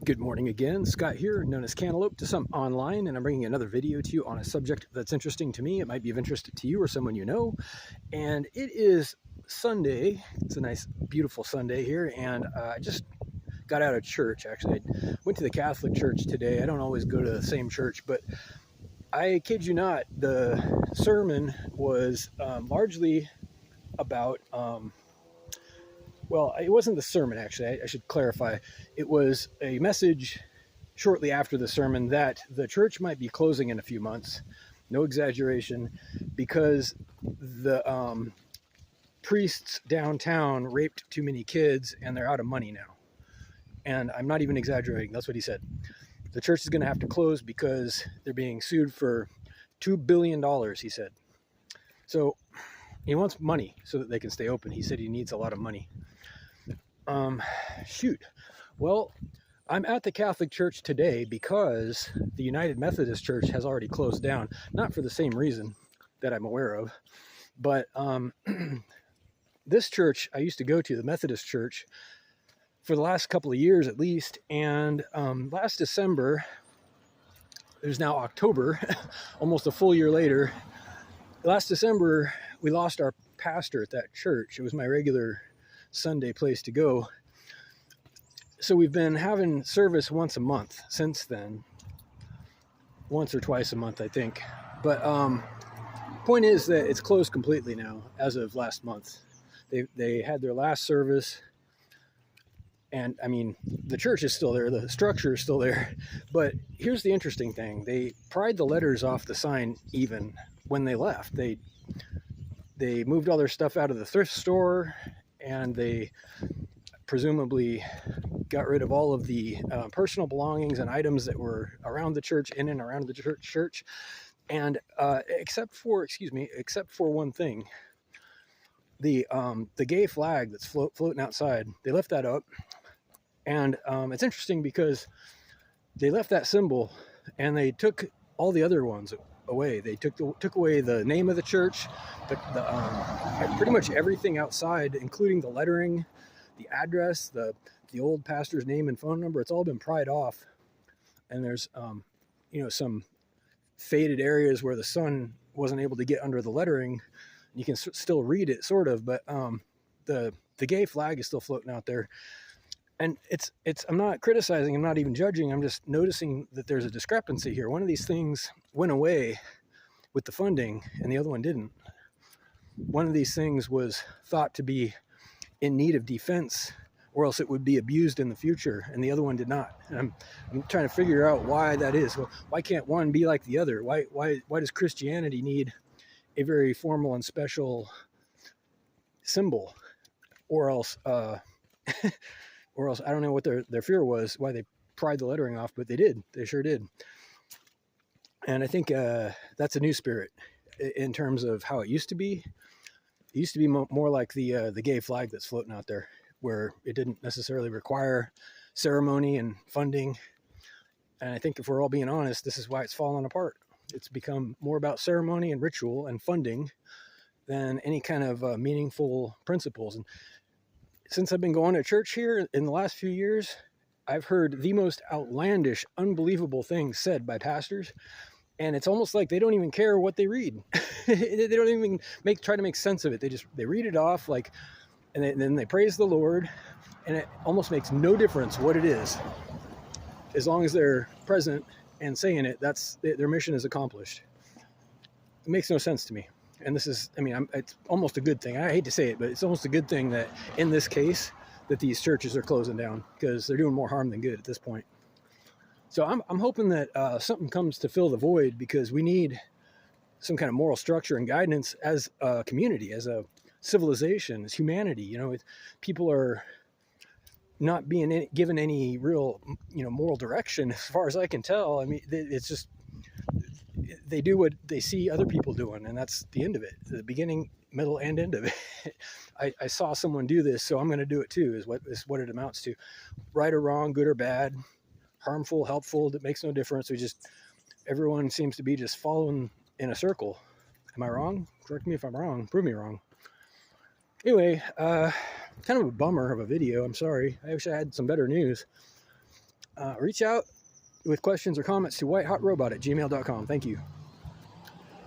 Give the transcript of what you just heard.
Good morning again, Scott here, known as Cantaloupe to some online, and I'm bringing another video to you on a subject that's interesting to me. It might be of interest to you or someone you know, and it is Sunday. It's a nice, beautiful Sunday here, and I just got out of church, actually. I went to the Catholic Church today. I don't always go to the same church, but I kid you not, the sermon was largely about well, it wasn't the sermon, actually. I should clarify. It was a message shortly after the sermon that the church might be closing in a few months. No exaggeration, because the priests downtown raped too many kids and they're out of money now. And I'm not even exaggerating. That's what he said. The church is going to have to close because they're being sued for $2 billion, he said. So he wants money so that they can stay open. He said he needs a lot of money. Shoot. Well, I'm at the Catholic Church today because the United Methodist Church has already closed down. Not for the same reason that I'm aware of, but this church I used to go to, the Methodist Church, for the last couple of years at least, and last December, there's now October, almost a full year later, last December, we lost our pastor at that church. It was my regular Sunday place to go. So we've been having service once a month since then. Once or twice a month, I think. But point is that it's closed completely now as of last month. They had their last service. And I mean, the church is still there. The structure is still there. But here's the interesting thing. They pried the letters off the sign even when they left. They moved all their stuff out of the thrift store, and they presumably got rid of all of the personal belongings and items that were around the church, in and around the church. And except for one thing, the gay flag that's floating outside, they left that up. And it's interesting because they left that symbol and they took all the other ones away. They took away the name of the church, pretty much everything outside, including the lettering, the address, the old pastor's name and phone number. It's all been pried off. And there's some faded areas where the sun wasn't able to get under the lettering. You can still read it, sort of, but the gay flag is still floating out there. And it's I'm not criticizing, I'm not even judging, I'm just noticing that there's a discrepancy here. One of these things went away with the funding and the other one didn't. One of these things was thought to be in need of defense, or else it would be abused in the future, and the other one did not. And I'm trying to figure out why that is. Well, why can't one be like the other? Why does Christianity need a very formal and special symbol, or else or else I don't know what their fear was, why they pried the lettering off, but they did. They sure did. And I think that's a new spirit in terms of how it used to be. It used to be more like the gay flag that's floating out there, where it didn't necessarily require ceremony and funding. And I think if we're all being honest, this is why it's fallen apart. It's become more about ceremony and ritual and funding than any kind of meaningful principles. And since I've been going to church here in the last few years, I've heard the most outlandish, unbelievable things said by pastors. And it's almost like they don't even care what they read. They don't even try to make sense of it. They read it off, like, and then they praise the Lord, and it almost makes no difference what it is. As long as they're present and saying it, their mission is accomplished. It makes no sense to me. And this is, it's almost a good thing. I hate to say it, but it's almost a good thing that in this case that these churches are closing down, because they're doing more harm than good at this point. So I'm hoping that something comes to fill the void, because we need some kind of moral structure and guidance as a community, as a civilization, as humanity. People are not being given any real, moral direction, as far as I can tell. It's just, they do what they see other people doing, and that's the end of it. The beginning, middle, and end of it. I saw someone do this, so I'm going to do it too, is what it amounts to. Right or wrong, good or bad, harmful, helpful, that makes no difference. Everyone seems to be just following in a circle. Am I wrong? Correct me if I'm wrong. Prove me wrong. Anyway, kind of a bummer of a video. I'm sorry. I wish I had some better news. reach out with questions or comments to whitehotrobot@gmail.com. Thank you.